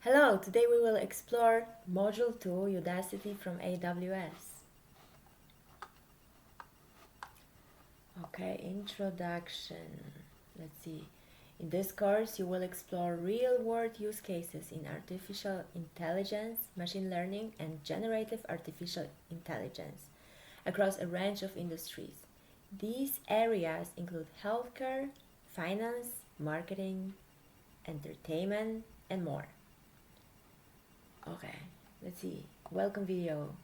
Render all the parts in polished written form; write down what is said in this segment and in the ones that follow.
Hello, today we will explore Module 2 Udacity from AWS. Okay, introduction. Let's see. In this course, you will explore real-world use cases in artificial intelligence, machine learning, and generative artificial intelligence across a range of industries. These areas include healthcare, finance, marketing, entertainment, and more. Okay, let's see. Welcome video.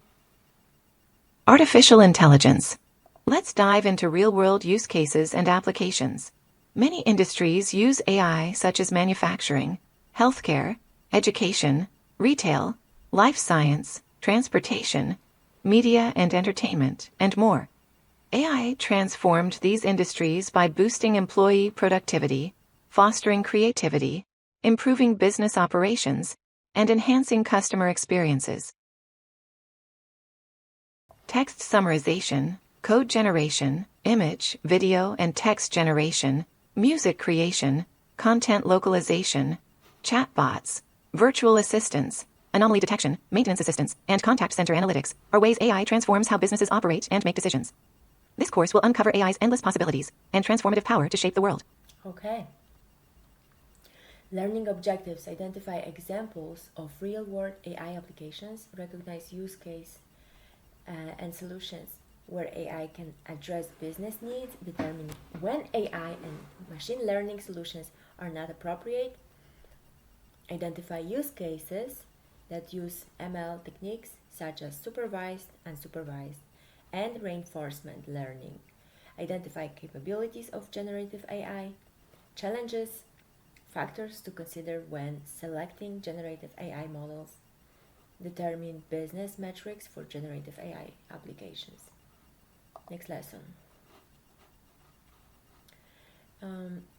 Artificial intelligence. Let's dive into real-world use cases and applications. Many industries use AI such as manufacturing, healthcare, education, retail, life science, transportation, media and entertainment, and more. AI transformed these industries by boosting employee productivity, fostering creativity, improving business operations, and enhancing customer experiences. Text summarization, code generation, image, video and text generation, music creation, content localization, chatbots, virtual assistants, anomaly detection, maintenance assistance, and contact center analytics are ways AI transforms how businesses operate and make decisions. This course will uncover AI's endless possibilities and transformative power to shape the world. Okay. Learning objectives identify examples of real-world AI applications, recognize use case and solutions where AI can address business needs, determine when AI and machine learning solutions are not appropriate, identify use cases that use ML techniques such as supervised, unsupervised, and reinforcement learning, identify capabilities of generative AI, challenges, factors to consider when selecting generative AI models, determine business metrics for generative AI applications. Next lesson.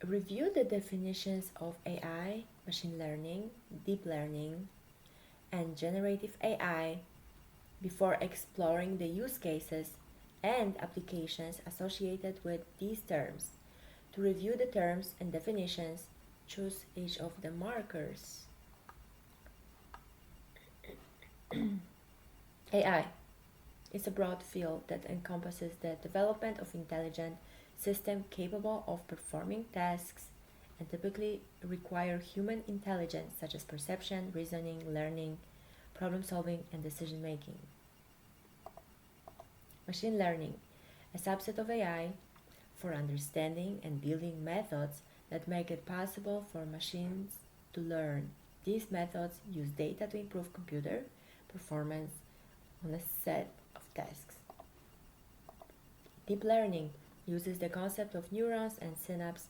Review the definitions of AI, machine learning, deep learning, and generative AI before exploring the use cases and applications associated with these terms. To review the terms and definitions, choose each of the markers. AI is a broad field that encompasses the development of intelligent systems capable of performing tasks and typically require human intelligence such as perception, reasoning, learning, problem solving, and decision making. Machine learning, a subset of AI for understanding and building methods that make it possible for machines to learn. These methods use data to improve computer performance on a set of tasks. Deep learning uses the concept of neurons and synapses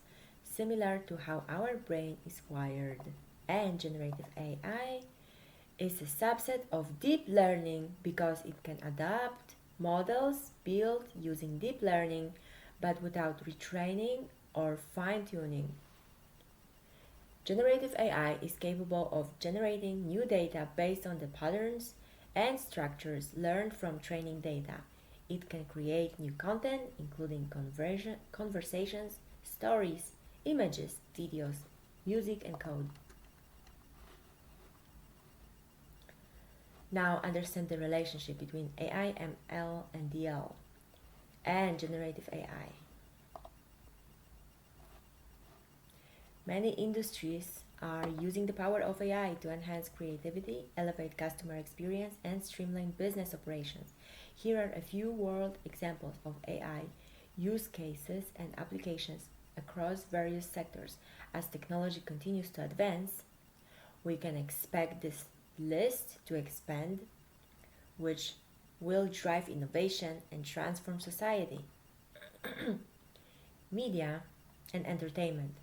similar to how our brain is wired. And generative AI is a subset of deep learning because it can adapt models built using deep learning but without retraining or fine-tuning. Generative AI is capable of generating new data based on the patterns and structures learned from training data. It can create new content, including conversations, stories, images, videos, music, and code. Now understand the relationship between AI, ML, and DL, and generative AI. Many industries are using the power of AI to enhance creativity, elevate customer experience, and streamline business operations. Here are a few world examples of AI use cases and applications across various sectors. As technology continues to advance, we can expect this list to expand, which will drive innovation and transform society. Media and entertainment.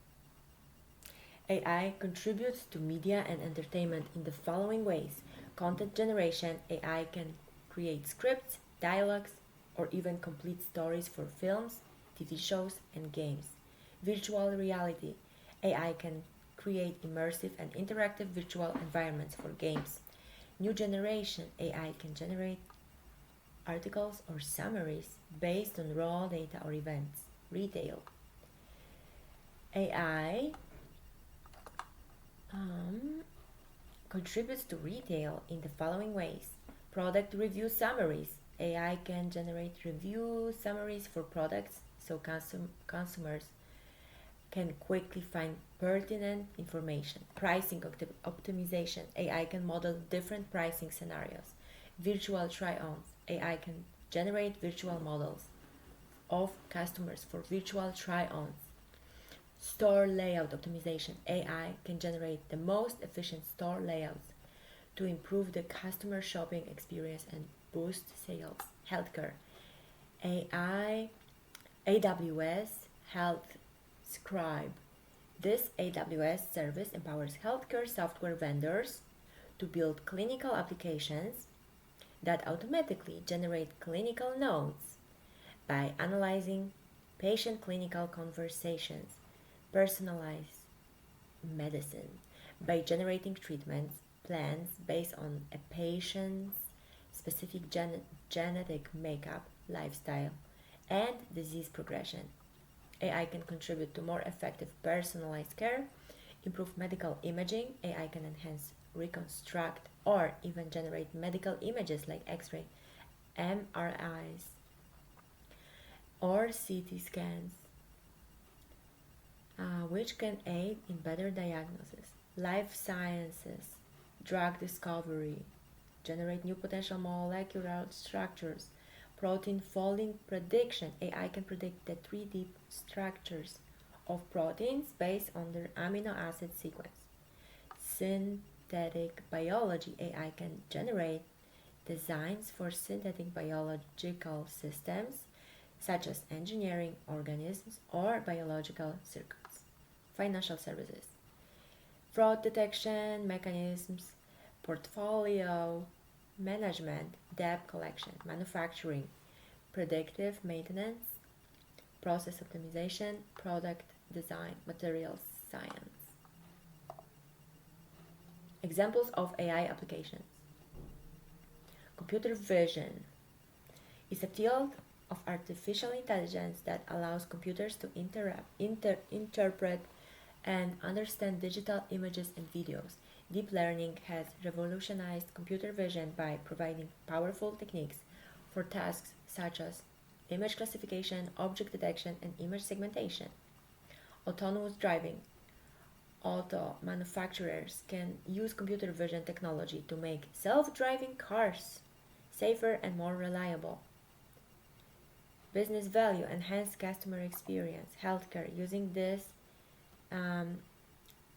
AI contributes to media and entertainment in the following ways. Content generation. AI can create scripts, dialogues, or even complete stories for films, TV shows, and games. Virtual reality. AI can create immersive and interactive virtual environments for games. New generation. AI can generate articles or summaries based on raw data or events. Retail. AI contributes to retail in the following ways. Product review summaries. AI can generate review summaries for products so consumers can quickly find pertinent information. Pricing optimization. AI can model different pricing scenarios. Virtual try-ons. AI can generate virtual models of customers for virtual try-ons. Store layout optimization. AI can generate the most efficient store layouts to improve the customer shopping experience and boost sales. Healthcare. AI, AWS Health Scribe. This AWS service empowers healthcare software vendors to build clinical applications that automatically generate clinical notes by analyzing patient clinical conversations, personalized medicine, by generating treatments plans based on a patient's specific genetic makeup, lifestyle, and disease progression. AI can contribute to more effective personalized care, improve medical imaging. AI can enhance, reconstruct, or even generate medical images like X-ray, MRIs, or CT scans, which can aid in better diagnosis. Life sciences, drug discovery, generate new potential molecular structures. Protein folding prediction. AI can predict the 3D structures of proteins based on their amino acid sequence. Synthetic biology. AI can generate designs for synthetic biological systems such as engineering organisms or biological circuits. Financial services. Fraud detection mechanisms, portfolio management, debt collection, manufacturing, predictive maintenance, process optimization, product design, materials science. Examples of AI applications. Computer vision is a field of artificial intelligence that allows computers to interpret and understand digital images and videos. Deep learning has revolutionized computer vision by providing powerful techniques for tasks such as image classification, object detection, and image segmentation. Autonomous driving. Auto manufacturers can use computer vision technology to make self-driving cars safer and more reliable. Business value, enhance customer experience. Healthcare,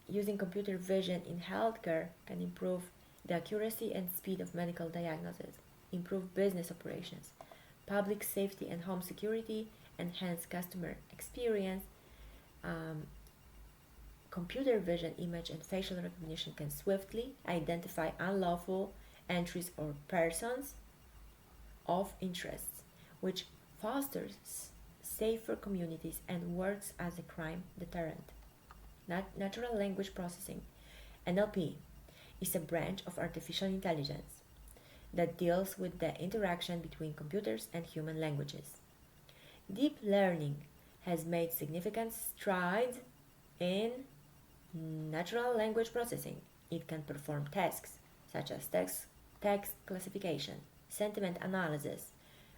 using computer vision in healthcare can improve the accuracy and speed of medical diagnosis, improve business operations. Public safety and home security, enhance customer experience. Computer vision, image, and facial recognition can swiftly identify unlawful entries or persons of interest, which fosters safer communities and works as a crime deterrent. Natural language processing, NLP, is a branch of artificial intelligence that deals with the interaction between computers and human languages. Deep learning has made significant strides in natural language processing. It can perform tasks such as text classification, sentiment analysis,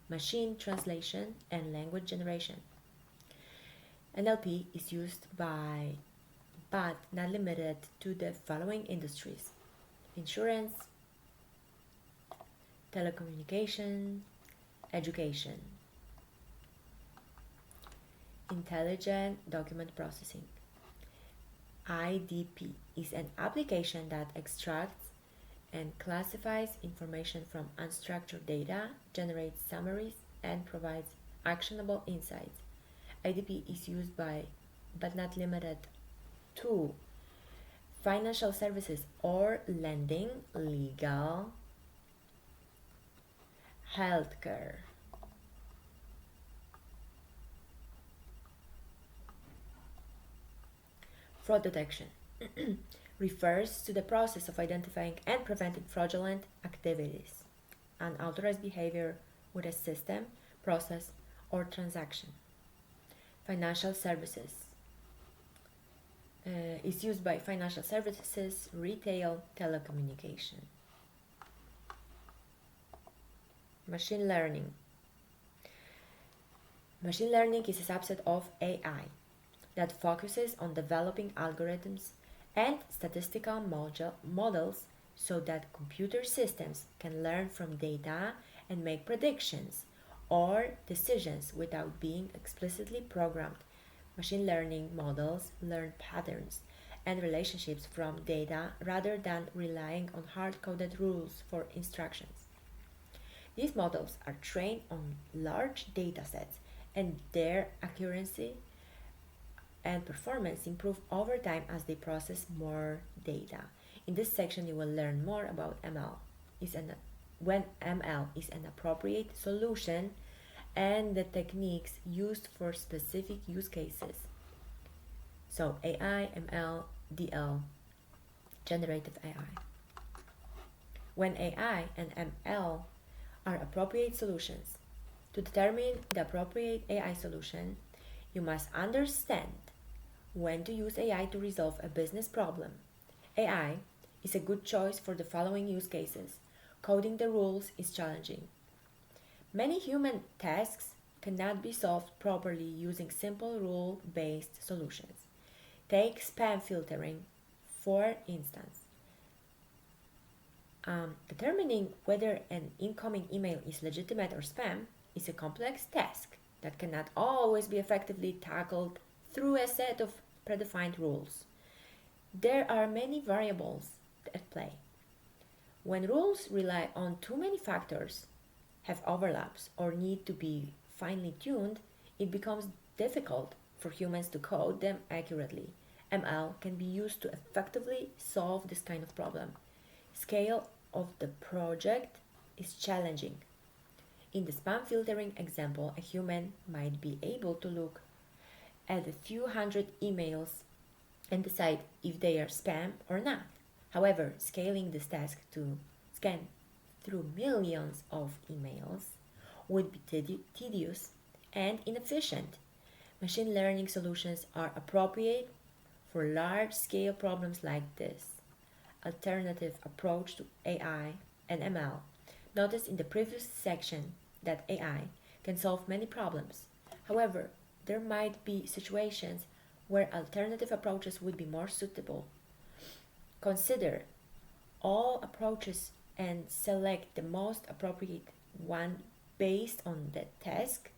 machine translation, and language generation. NLP is used by, but not limited to, the following industries: insurance, telecommunication, education. Intelligent document processing. IDP is an application that extracts and classifies information from unstructured data, generates summaries, and provides actionable insights. IDP is used by, but not limited to, financial services or lending, legal, healthcare. Fraud detection refers to the process of identifying and preventing fraudulent activities, unauthorized behavior with a system, process, or transaction. Financial services. is used by financial services, retail, telecommunication. Machine learning. Machine learning is a subset of AI that focuses on developing algorithms and statistical models so that computer systems can learn from data and make predictions or decisions without being explicitly programmed. Machine learning models learn patterns and relationships from data rather than relying on hard-coded rules for instructions. These models are trained on large datasets, and their accuracy and performance improve over time as they process more data. In this section, you will learn more about when ML is an appropriate solution and the techniques used for specific use cases. So AI, ML, DL, generative AI. When AI and ML are appropriate solutions, to determine the appropriate AI solution, you must understand when to use AI to resolve a business problem. AI is a good choice for the following use cases. Coding the rules is challenging. Many human tasks cannot be solved properly using simple rule-based solutions. Take spam filtering, for instance. Determining whether an incoming email is legitimate or spam is a complex task that cannot always be effectively tackled through a set of predefined rules. There are many variables at play. When rules rely on too many factors, have overlaps, or need to be finely tuned, it becomes difficult for humans to code them accurately. ML can be used to effectively solve this kind of problem. Scale of the project is challenging. In the spam filtering example, a human might be able to look at a few hundred emails and decide if they are spam or not. However, scaling this task to scan through millions of emails would be tedious and inefficient. Machine learning solutions are appropriate for large-scale problems like this. Alternative approach to AI and ML. Notice in the previous section that AI can solve many problems. However, there might be situations where alternative approaches would be more suitable. Consider all approaches and select the most appropriate one based on the task,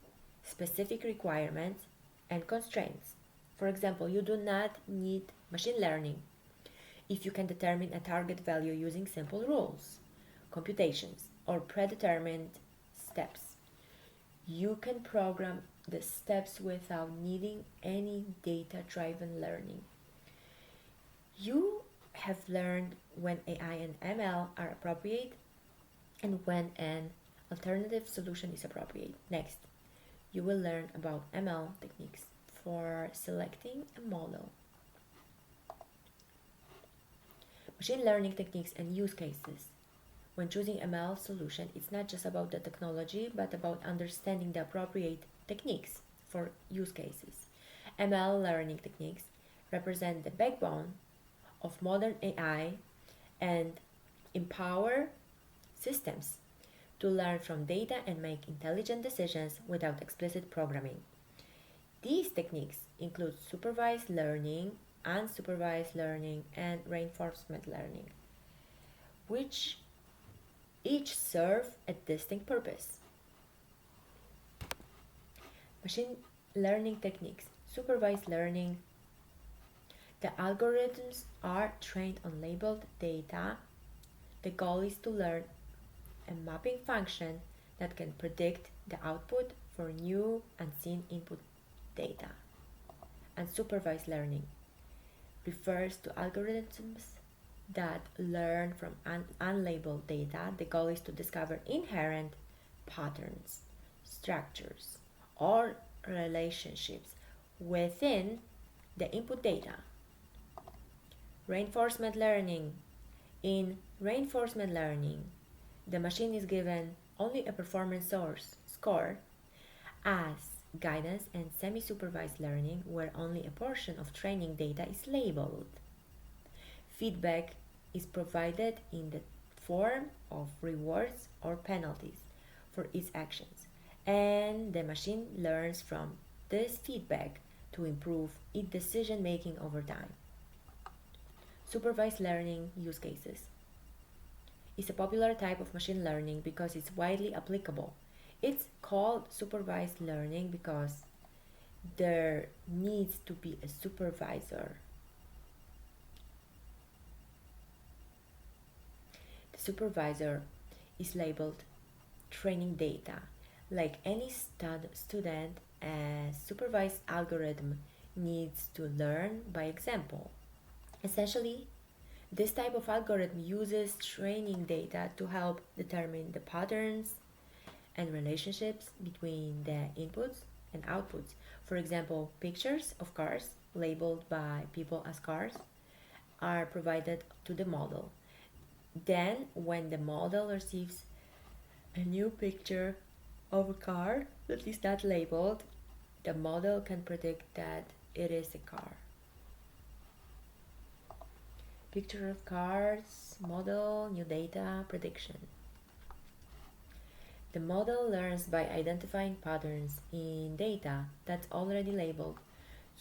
specific requirements, and constraints. For example, you do not need machine learning if you can determine a target value using simple rules, computations, or predetermined steps. You can program the steps without needing any data-driven learning. You have learned when AI and ML are appropriate and when an alternative solution is appropriate. Next, you will learn about ML techniques for selecting a model. Machine learning techniques and use cases. When choosing ML solution, it's not just about the technology, but about understanding the appropriate techniques for use cases. ML learning techniques represent the backbone of modern AI and empower systems to learn from data and make intelligent decisions without explicit programming. These techniques include supervised learning, unsupervised learning, and reinforcement learning, which each serve a distinct purpose. Machine learning techniques. Supervised learning. The algorithms are trained on labeled data. The goal is to learn a mapping function that can predict the output for new unseen input data. Unsupervised learning refers to algorithms that learn from unlabeled data. The goal is to discover inherent patterns, structures, or relationships within the input data. Reinforcement learning. In reinforcement learning, the machine is given only a performance score as guidance, and semi-supervised learning, where only a portion of training data is labeled. Feedback is provided in the form of rewards or penalties for its actions, and the machine learns from this feedback to improve its decision making over time. Supervised learning use cases is a popular type of machine learning because it's widely applicable. It's called supervised learning because there needs to be a supervisor. The supervisor is labeled training data. Like any student, a supervised algorithm needs to learn by example. Essentially, this type of algorithm uses training data to help determine the patterns and relationships between the inputs and outputs. For example, pictures of cars labeled by people as cars are provided to the model. Then, when the model receives a new picture of a car that is not labeled, the model can predict that it is a car. Picture of cars, model, new data, prediction. The model learns by identifying patterns in data that's already labeled.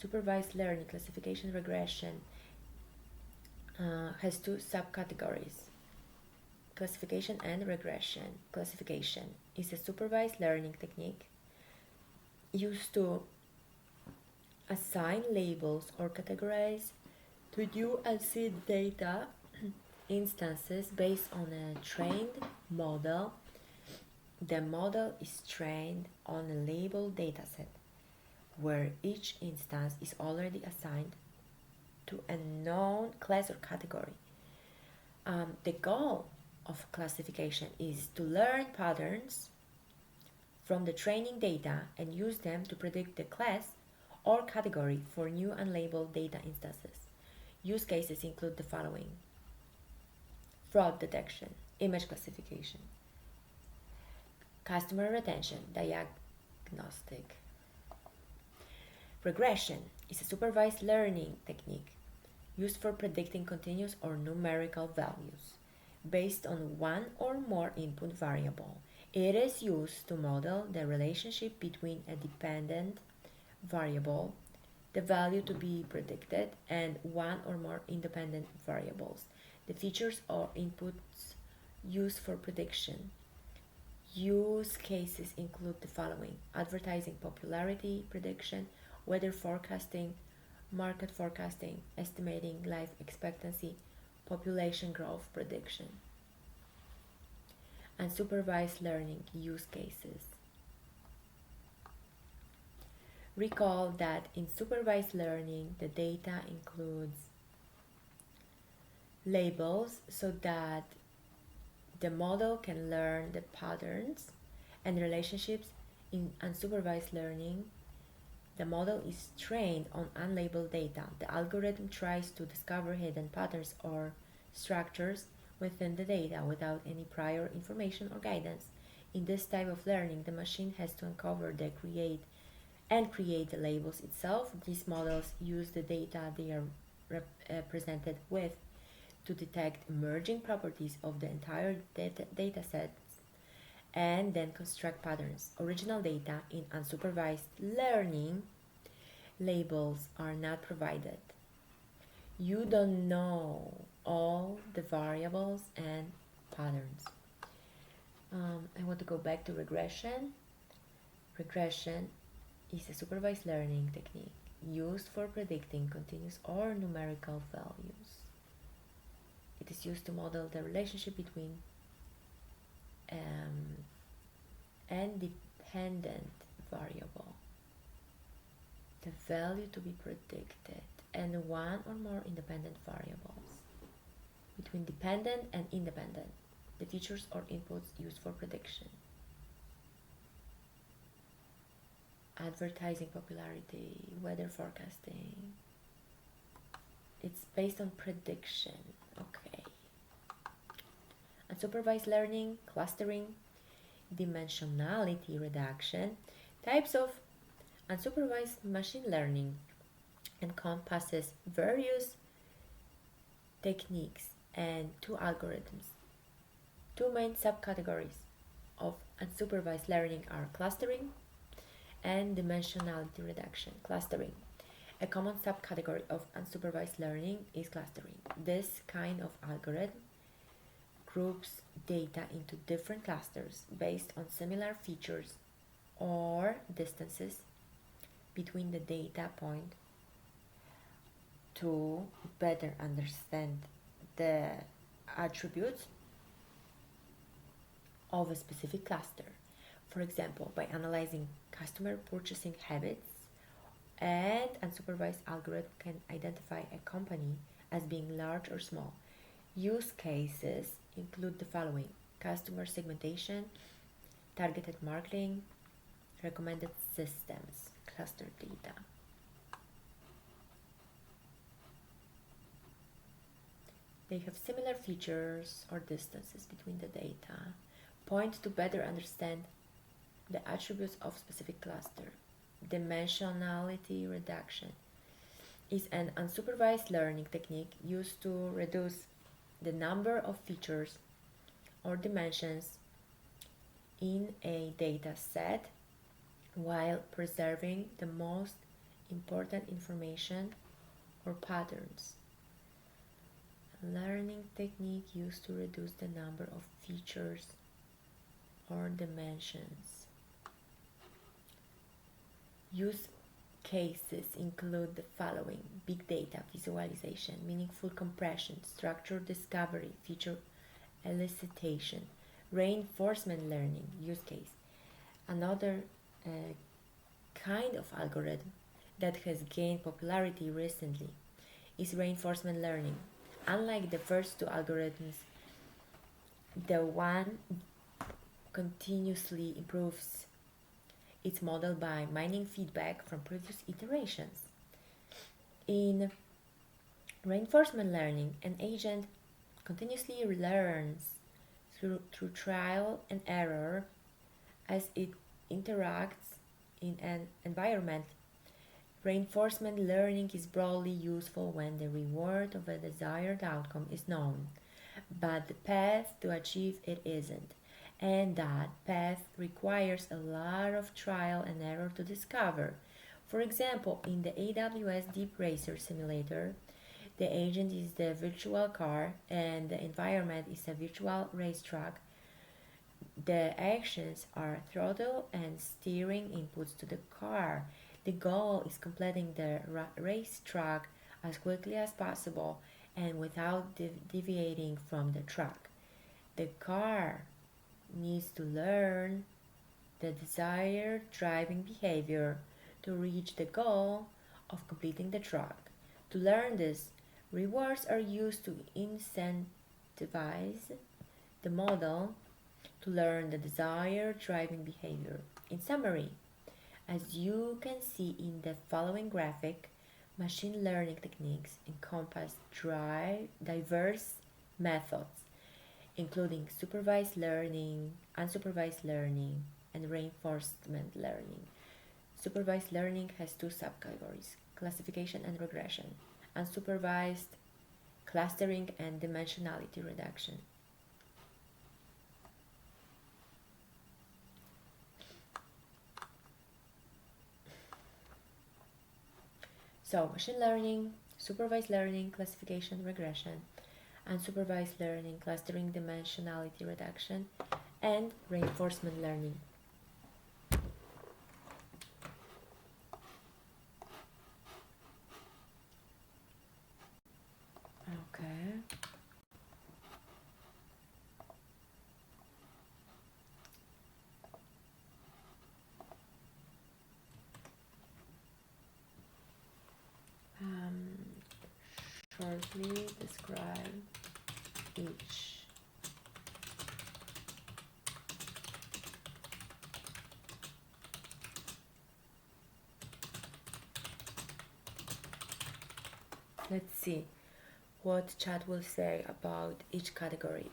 Supervised learning classification regression has two subcategories: classification and regression. Classification is a supervised learning technique used to assign labels or categorize to new and seed data instances based on a trained model. The model is trained on a labeled dataset where each instance is already assigned to a known class or category. The goal of classification is to learn patterns from the training data and use them to predict the class or category for new unlabeled data instances. Use cases include the following: fraud detection, image classification, customer retention, diagnostic. Regression is a supervised learning technique used for predicting continuous or numerical values based on one or more input variable. It is used to model the relationship between a dependent variable, the value to be predicted, and one or more independent variables. The features or inputs used for prediction. Use cases include the following: advertising popularity prediction, weather forecasting, market forecasting, estimating life expectancy, population growth prediction. Unsupervised learning use cases. Recall that in supervised learning, the data includes labels so that the model can learn the patterns and relationships. In unsupervised learning, the model is trained on unlabeled data. The algorithm tries to discover hidden patterns or structures within the data without any prior information or guidance. In this type of learning, the machine has to uncover the create the labels itself. These models use the data they are presented with to detect emerging properties of the entire data sets and then construct patterns. Original data in unsupervised learning, labels are not provided. You don't know all the variables and patterns. I want to go back to regression. Regression is a supervised learning technique used for predicting continuous or numerical values. It is used to model the relationship between and dependent variable, the value to be predicted, and one or more independent variables. Between dependent and independent, the features or inputs used for prediction. Advertising popularity, weather forecasting. It's based on prediction. Okay. Unsupervised learning, clustering, dimensionality reduction, types of Unsupervised machine learning encompasses various techniques and two algorithms. Two main subcategories of unsupervised learning are clustering and dimensionality reduction. Clustering. A common subcategory of unsupervised learning is clustering. This kind of algorithm groups data into different clusters based on similar features or distances between the data point to better understand the attributes of a specific cluster. For example, by analyzing customer purchasing habits, and unsupervised algorithm can identify a company as being large or small. Use cases include the following: customer segmentation, targeted marketing, recommended systems, cluster data. They have similar features or distances between the data, point to better understand the attributes of specific cluster. Dimensionality reduction is an unsupervised learning technique used to reduce the number of features or dimensions in a data set while preserving the most important information or patterns. A learning technique used to reduce the number of features or dimensions. Use cases include the following: big data visualization, meaningful compression, structure discovery, feature elicitation, reinforcement learning use case. Another kind of algorithm that has gained popularity recently is reinforcement learning. Unlike the first two algorithms, the one continuously improves its model by mining feedback from previous iterations. In reinforcement learning, an agent continuously learns through trial and error as it interacts in an environment. Reinforcement learning is broadly useful when the reward of a desired outcome is known, but the path to achieve it isn't, and that path requires a lot of trial and error to discover. For example, in the AWS Deep Racer simulator, the agent is the virtual car and the environment is a virtual racetrack. The actions are throttle and steering inputs to the car. The goal is completing the racetrack as quickly as possible and without deviating from the track. The car needs to learn the desired driving behavior to reach the goal of completing the track. To learn this, rewards are used to incentivize the model to learn the desired driving behavior. In summary, as you can see in the following graphic, machine learning techniques encompass diverse methods, including supervised learning, unsupervised learning, and reinforcement learning. Supervised learning has two subcategories: classification and regression, unsupervised, clustering and dimensionality reduction. So, machine learning, supervised learning, classification, regression, unsupervised learning, clustering, dimensionality reduction, and reinforcement learning. Okay. Shortly describe each. Let's see what chat will say about each category.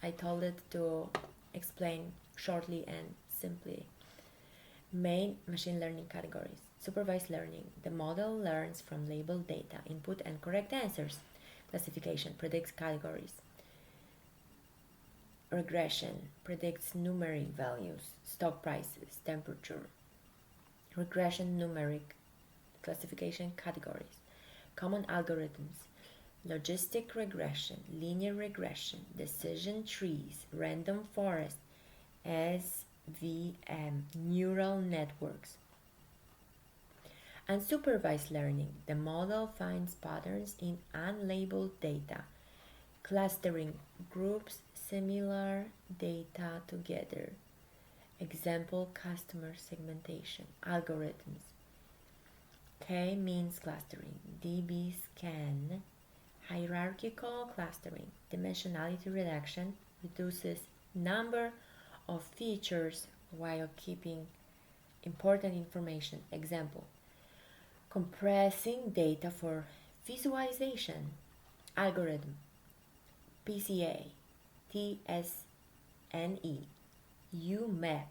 I told it to explain shortly and simply. Main machine learning categories. Supervised learning. The model learns from labeled data, input and correct answers. Classification predicts categories. Regression predicts numeric values, stock prices, temperature. Regression numeric classification categories. Common algorithms. Logistic regression, linear regression, decision trees, random forest, SVM, neural networks. Unsupervised learning. The model finds patterns in unlabeled data, clustering groups similar data together. Example, customer segmentation algorithms. K-means clustering, DB-scan, hierarchical clustering. Dimensionality reduction reduces number of features while keeping important information. Example, compressing data for visualization. Algorithm, PCA, TSNE, UMAP.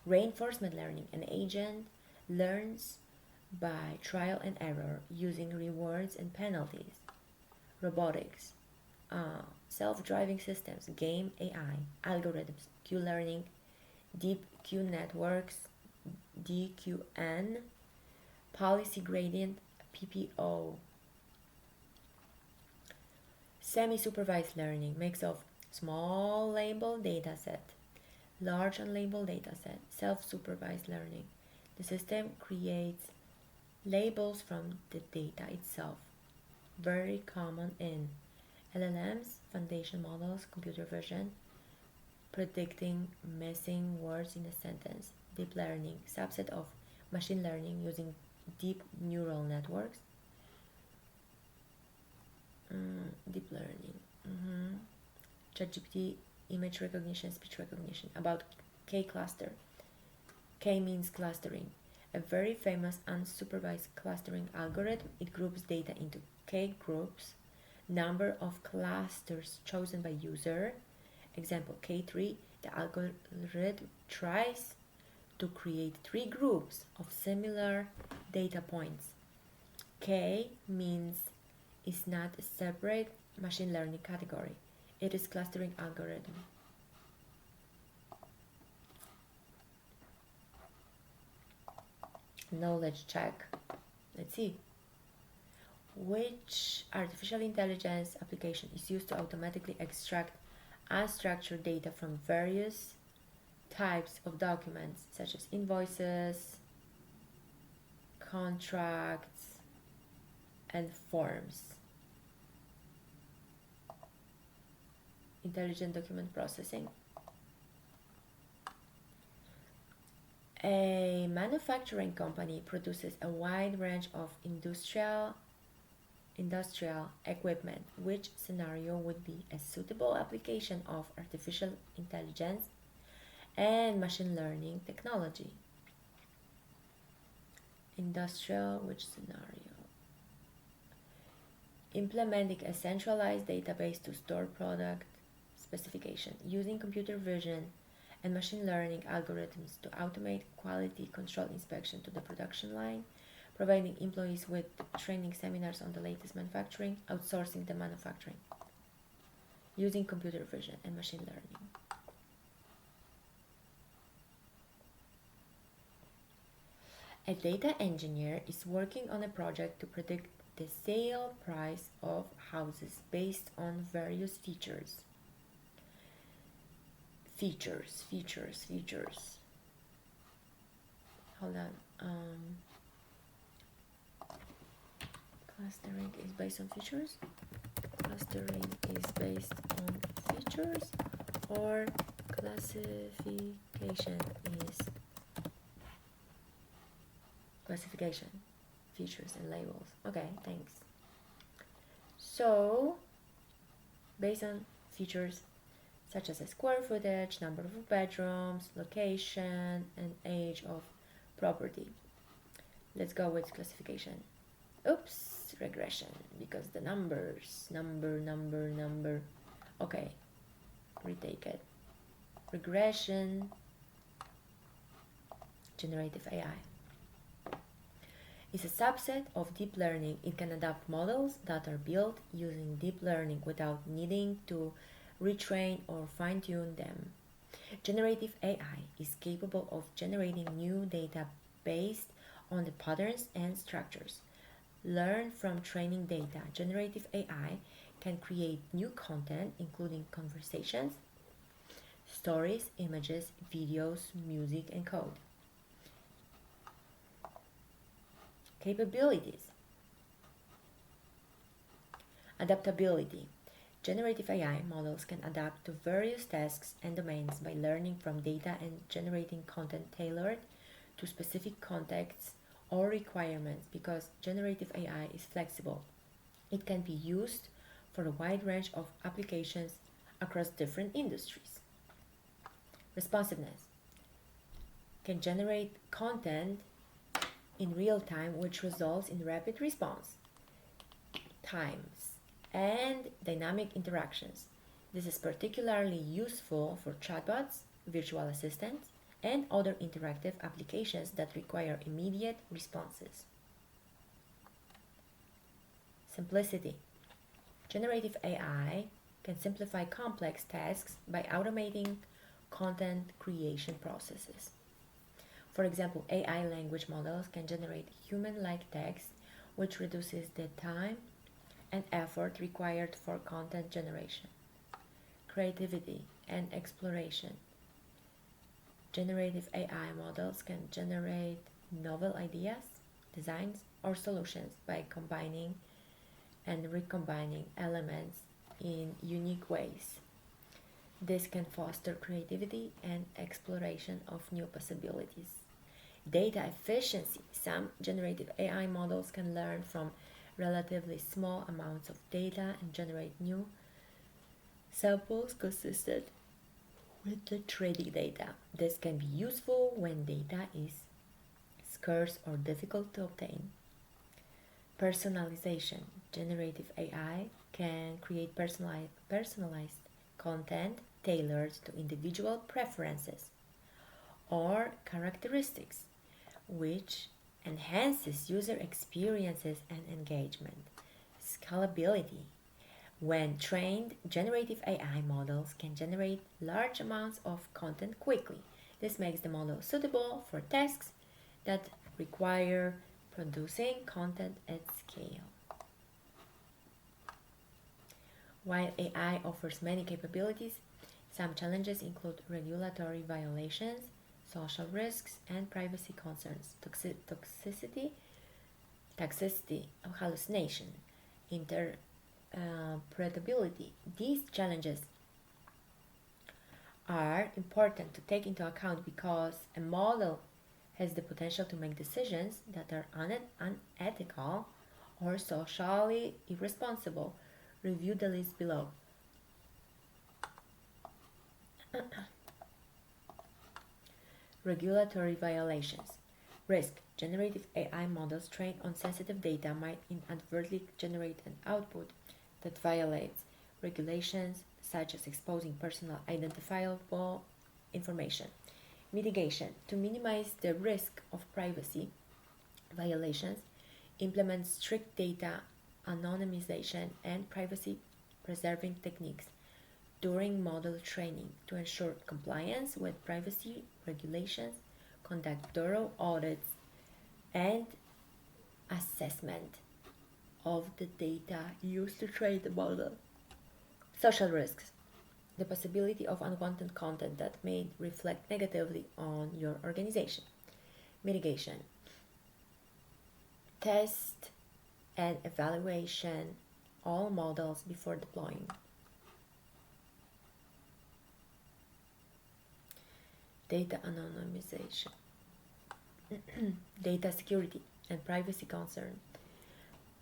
Reinforcement learning. An agent learns by trial and error using rewards and penalties. Robotics, self-driving systems, game AI, algorithms, Q-learning, deep Q networks, DQN, policy gradient, PPO. Semi-supervised learning, mix of small labeled dataset, large unlabeled dataset. Self-supervised learning. The system creates labels from the data itself. Very common in LLMs, foundation models, computer vision, predicting missing words in a sentence. Deep learning, subset of machine learning using deep neural networks. Deep learning. ChatGPT, image recognition, speech recognition. About K-cluster. K means clustering. A very famous unsupervised clustering algorithm. It groups data into K groups, number of clusters chosen by user. Example, K3. The algorithm tries to create 3 groups of similar data points. K means is not a separate machine learning category. It is clustering algorithm. Knowledge check. Let's see. Which artificial intelligence application is used to automatically extract unstructured data from various types of documents such as invoices, contracts, and forms? Intelligent document processing. A manufacturing company produces a wide range of industrial equipment. Which scenario would be a suitable application of artificial intelligence and machine learning technology? Industrial, which scenario? Implementing a centralized database to store product specification, using computer vision and machine learning algorithms to automate quality control inspection to the production line, providing employees with training seminars on the latest manufacturing, outsourcing the manufacturing, using computer vision and machine learning. A data engineer is working on a project to predict the sale price of houses based on various features. Features. Hold on. Clustering is based on features. Clustering is based on features, or classification is classification, features and labels. Okay, thanks. So, based on features such as a square footage, number of bedrooms, location, and age of property. Let's go with classification. Oops, regression, because the numbers, number. Okay, retake it. Regression generative AI is a subset of deep learning. It can adapt models that are built using deep learning without needing to retrain or fine-tune them. Generative AI is capable of generating new data based on the patterns and structures learned from training data. Generative AI can create new content, including conversations, stories, images, videos, music, and code. Capabilities. Adaptability. Generative AI models can adapt to various tasks and domains by learning from data and generating content tailored to specific contexts or requirements. Because generative AI is flexible, it can be used for a wide range of applications across different industries. Responsiveness. Can generate content in real time, which results in rapid response times and dynamic interactions. This is particularly useful for chatbots, virtual assistants, and other interactive applications that require immediate responses. Simplicity. Generative AI can simplify complex tasks by automating content creation processes. For example, AI language models can generate human-like text, which reduces the time and effort required for content generation. Creativity and exploration. Generative AI models can generate novel ideas, designs, or solutions by combining and recombining elements in unique ways. This can foster creativity and exploration of new possibilities. Data efficiency. Some generative AI models can learn from relatively small amounts of data and generate new samples consistent with the training data. This can be useful when data is scarce or difficult to obtain. Personalization. Generative AI can create personalized content tailored to individual preferences or characteristics, which enhances user experiences and engagement. Scalability. When trained, generative AI models can generate large amounts of content quickly. This makes the model suitable for tasks that require producing content at scale. While AI offers many capabilities, some challenges include regulatory violations, social risks, and privacy concerns, toxicity, hallucination, interpretability. These challenges are important to take into account because a model has the potential to make decisions that are unethical or socially irresponsible. Review the list below. Regulatory violations. Risk. Generative AI models trained on sensitive data might inadvertently generate an output that violates regulations, such as exposing personal identifiable information. Mitigation. To minimize the risk of privacy violations, implement strict data anonymization and privacy-preserving techniques during model training. To ensure compliance with privacy regulations, conduct thorough audits and assessment of the data used to train the model. Social risks. The possibility of unwanted content that may reflect negatively on your organization. Mitigation. Test and evaluation all models before deploying. Data anonymization. Data security and privacy concern.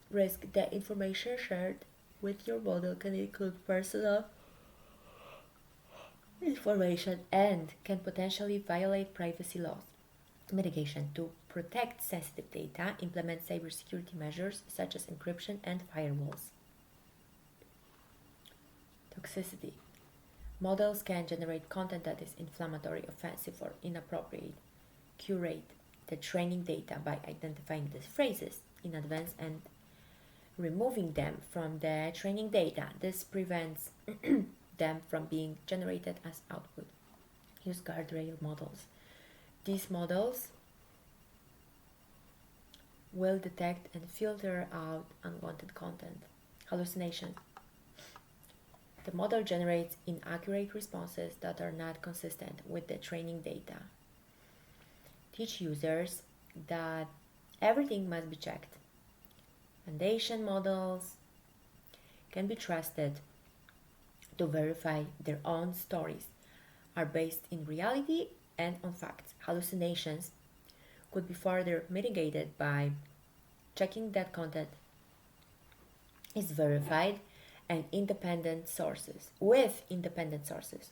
Risk. The information shared with your model can include personal information and can potentially violate privacy laws. Mitigation. To protect sensitive data, implement cybersecurity measures such as encryption and firewalls. Toxicity. Models can generate content that is inflammatory, offensive, or inappropriate. curate the training data by identifying the phrases in advance and removing them from the training data. This prevents them from being generated as output. Use guardrail models. These models will detect and filter out unwanted content. Hallucinations. The model generates inaccurate responses that are not consistent with the training data. Teach users that everything must be checked. Foundation models can be trusted to verify their own stories are based in reality and on facts. Hallucinations could be further mitigated by checking that content is verified and independent sources with independent sources.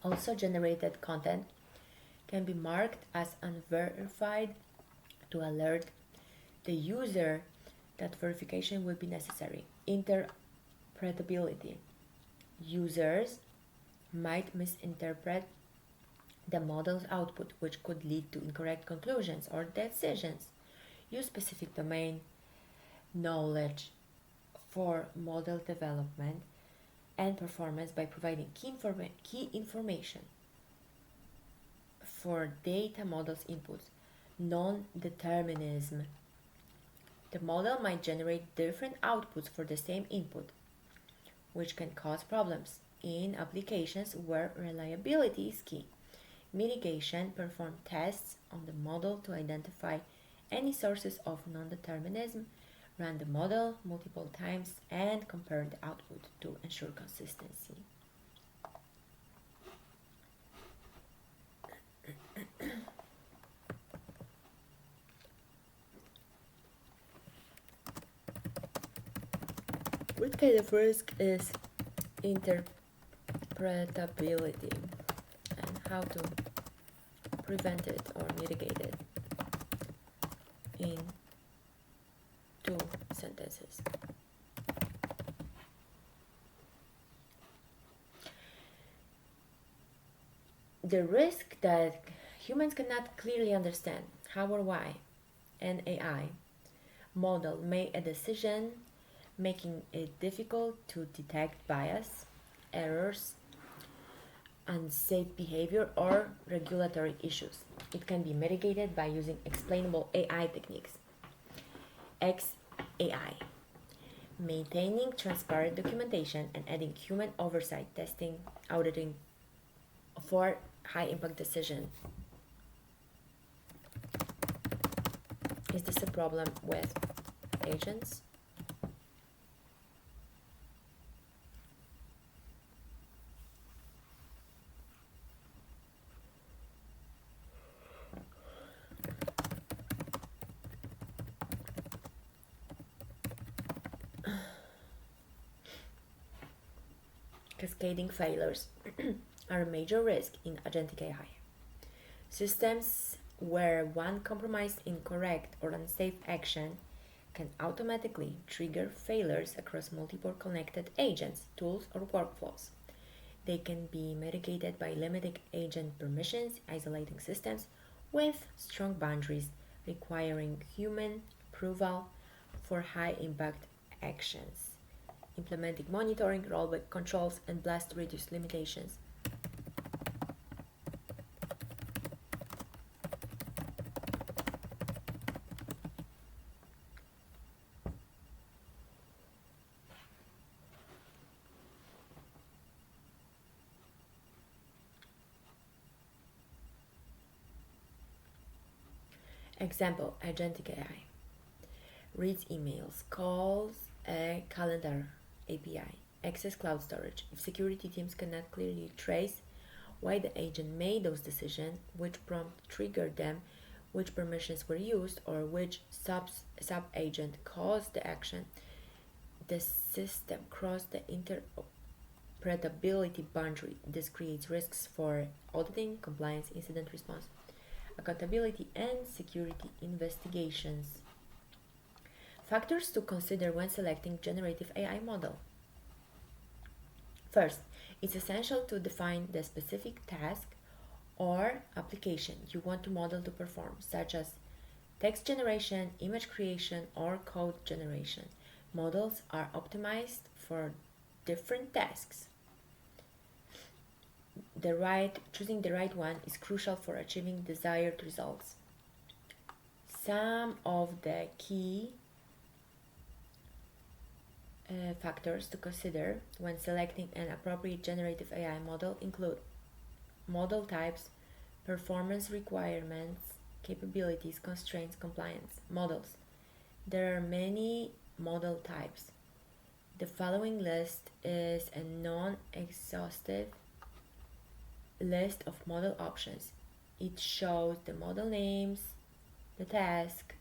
Also, generated content can be marked as unverified to alert the user that verification will be necessary. Interpretability. Users might misinterpret the model's output, which could lead to incorrect conclusions or decisions. Use specific domain knowledge for model development and performance by providing key information for data models inputs. Non-determinism. The model might generate different outputs for the same input, which can cause problems in applications where reliability is key. Mitigation. Perform tests on the model to identify any sources of non-determinism. Run the model multiple times and compare the output to ensure consistency. What kind of risk is interpretability and how to prevent it or mitigate it in 2 sentences. The risk that humans cannot clearly understand how or why an AI model made a decision, making it difficult to detect bias, errors, unsafe behavior, or regulatory issues. It can be mitigated by using explainable AI techniques. XAI. Maintaining transparent documentation and adding human oversight, testing, auditing for high impact decisions. Is this a problem with agents? Cascading failures are a major risk in agentic AI. Systems where one compromised incorrect or unsafe action can automatically trigger failures across multiple connected agents, tools, or workflows. They can be mitigated by limiting agent permissions, isolating systems with strong boundaries, requiring human approval for high impact actions, implementing monitoring, rollback controls, and blast reduce limitations. Example, agentic AI reads emails, calls a calendar API, access cloud storage. If security teams cannot clearly trace why the agent made those decisions, which prompt triggered them, which permissions were used, or which sub-agent caused the action, the system crossed the interpretability boundary. This creates risks for auditing, compliance, incident response, accountability, and security investigations. Factors to consider when selecting generative AI model. First, it's essential to define the specific task or application you want to model to perform, such as text generation, image creation, or code generation. Models are optimized for different tasks. Choosing the right one is crucial for achieving desired results. Some of the key factors to consider when selecting an appropriate generative AI model include model types, performance requirements, capabilities, constraints, compliance. Models. There are many model types. The following list is a non-exhaustive list of model options. It shows the model names, the task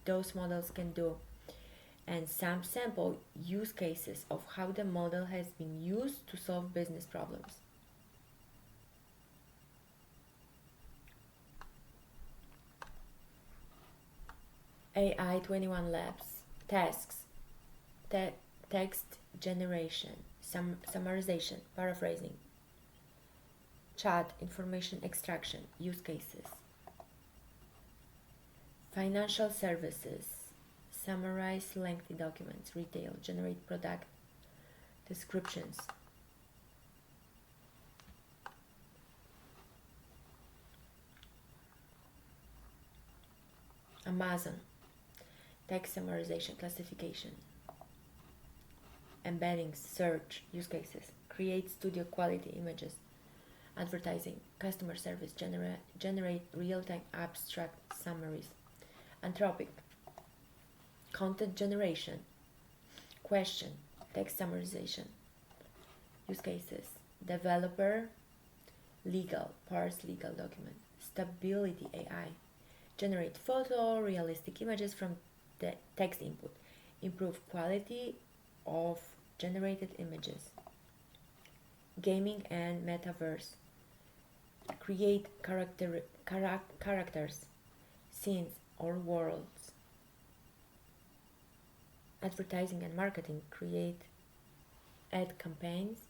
those models can do, and some sample use cases of how the model has been used to solve business problems. AI 21 Labs tasks, text generation, summarization, paraphrasing, chat, information extraction, use cases. Financial services, summarize lengthy documents. Retail, generate product descriptions. Amazon, text summarization, classification. Embeddings, search, use cases. Create studio quality images. Advertising, customer service, generate real-time abstract summaries. Anthropic, content generation. Question, text summarization. Use cases. Developer, legal, parse legal document. Stability AI, generate photorealistic images from the text input. Improve quality of generated images. Gaming and metaverse, create characters, scenes, or worlds. Advertising and marketing, create ad campaigns,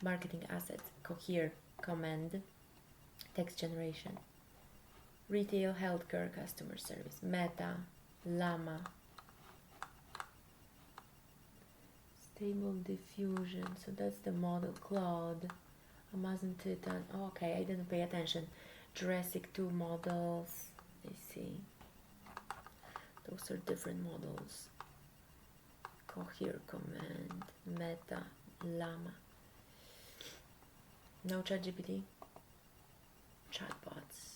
marketing assets. Cohere, command, text generation. Retail, healthcare, customer service. Meta, llama. Stable diffusion, so that's the model. Claude, Amazon Titan. Oh, okay, I didn't pay attention. Jurassic 2 models. I see. Those are different models. Cohere, command, Meta, llama. No ChatGPT. Chatbots.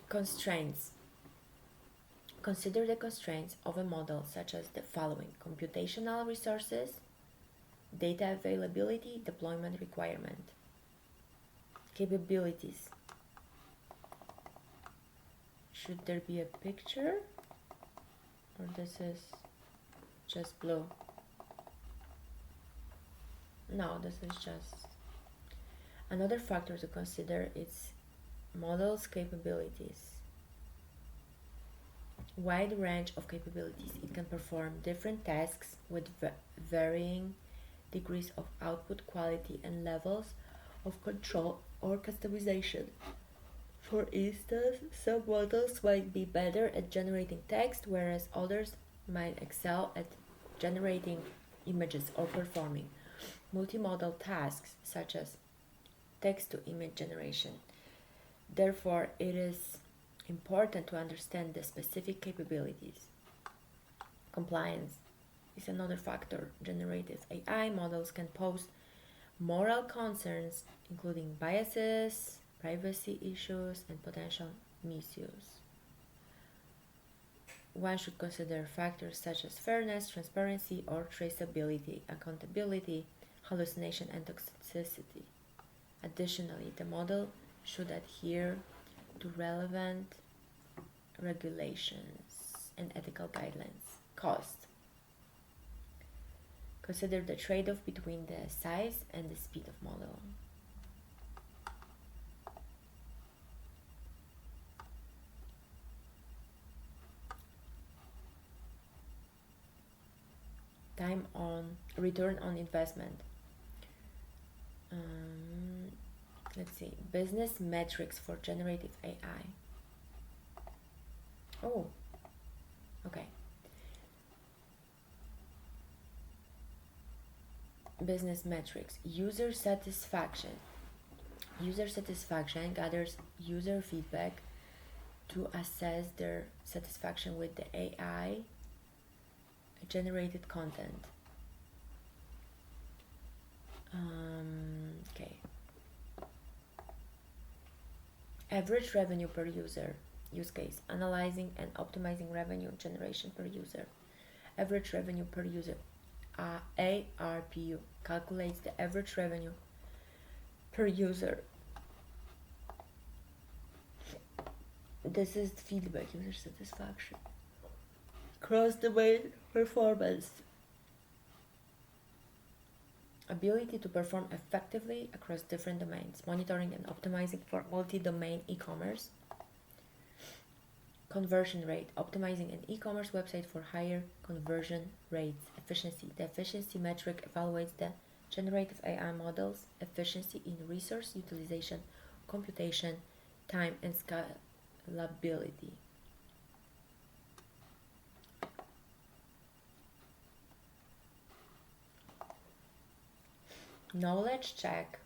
Constraints. Consider the constraints of a model such as the following: computational resources, data availability, deployment requirement. Capabilities. Should there be a picture? Or this is just blue? No, this is just... Another factor to consider is model's capabilities. Wide range of capabilities. It can perform different tasks with varying degrees of output quality and levels of control or customization. For instance, some models might be better at generating text, whereas others might excel at generating images or performing multimodal tasks such as text-to-image generation. Therefore, it is important to understand the specific capabilities. Compliance is another factor. Generative AI models can pose moral concerns, including biases, privacy issues, and potential misuse. One should consider factors such as fairness, transparency, or traceability, accountability, hallucination, and toxicity. Additionally, the model should adhere to relevant regulations and ethical guidelines. Cost. Consider the trade-off between the size and the speed of model. return on investment. Let's see, business metrics for generative AI. Oh, okay. Business metrics. User satisfaction. User satisfaction gathers user feedback to assess their satisfaction with the AI generated content. Okay. Average revenue per user. Use case. Analyzing and optimizing revenue generation per user. Average revenue per user. ARPU calculates the average revenue per user. This is feedback, user satisfaction, cross-domain performance, ability to perform effectively across different domains, monitoring and optimizing for multi-domain e-commerce, conversion rate, optimizing an e-commerce website for higher conversion rates, efficiency. The efficiency metric evaluates the generative AI model's efficiency in resource utilization, computation, time, and scalability. Knowledge check.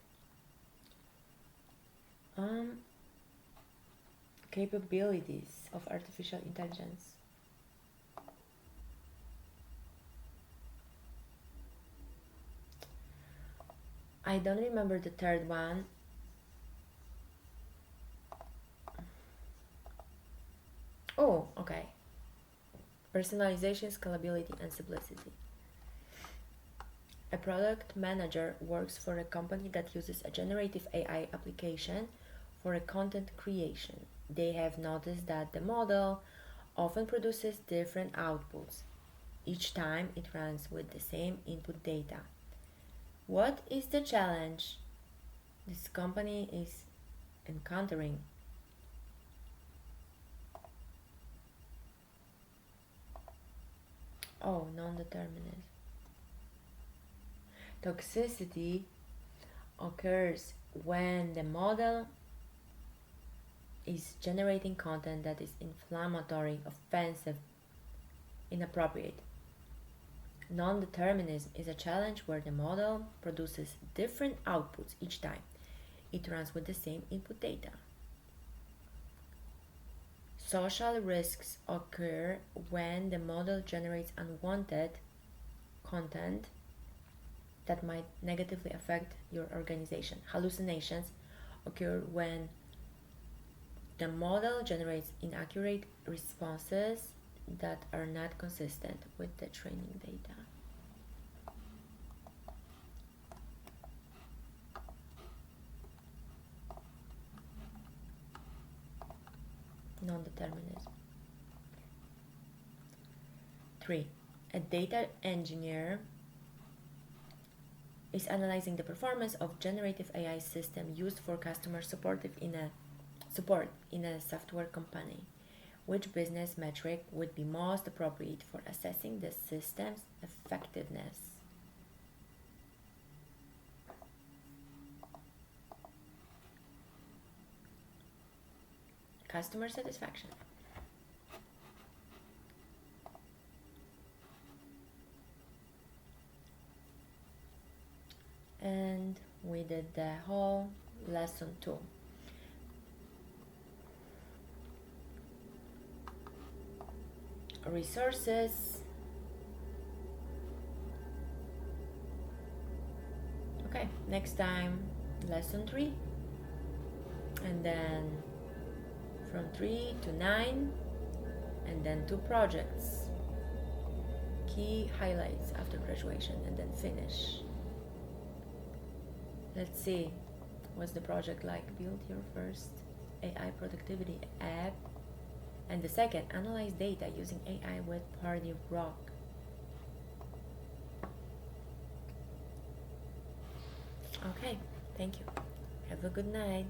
Capabilities of artificial intelligence. I don't remember the third one. Oh, okay. Personalization, scalability, and simplicity. A product manager works for a company that uses a generative AI application for a content creation. They have noticed that the model often produces different outputs each time it runs with the same input data. What is the challenge this company is encountering? Oh, non-determinism. Toxicity occurs when the model is generating content that is inflammatory, offensive, inappropriate. Non-determinism is a challenge where the model produces different outputs each time it runs with the same input data. Social risks occur when the model generates unwanted content that might negatively affect your organization. Hallucinations occur when the model generates inaccurate responses that are not consistent with the training data. Non-determinism. 3. A data engineer is analyzing the performance of generative AI system used for customer support in a software company. Which business metric would be most appropriate for assessing the system's effectiveness? Customer satisfaction. And we did the whole lesson 2. Resources. Okay, next time lesson 3, and then from 3 to 9, and then 2 projects, key highlights after graduation, and then finish. Let's see, what's the project like? Build your first AI productivity app. And the second, analyze data using AI with Party Rock. Okay, thank you. Have a good night.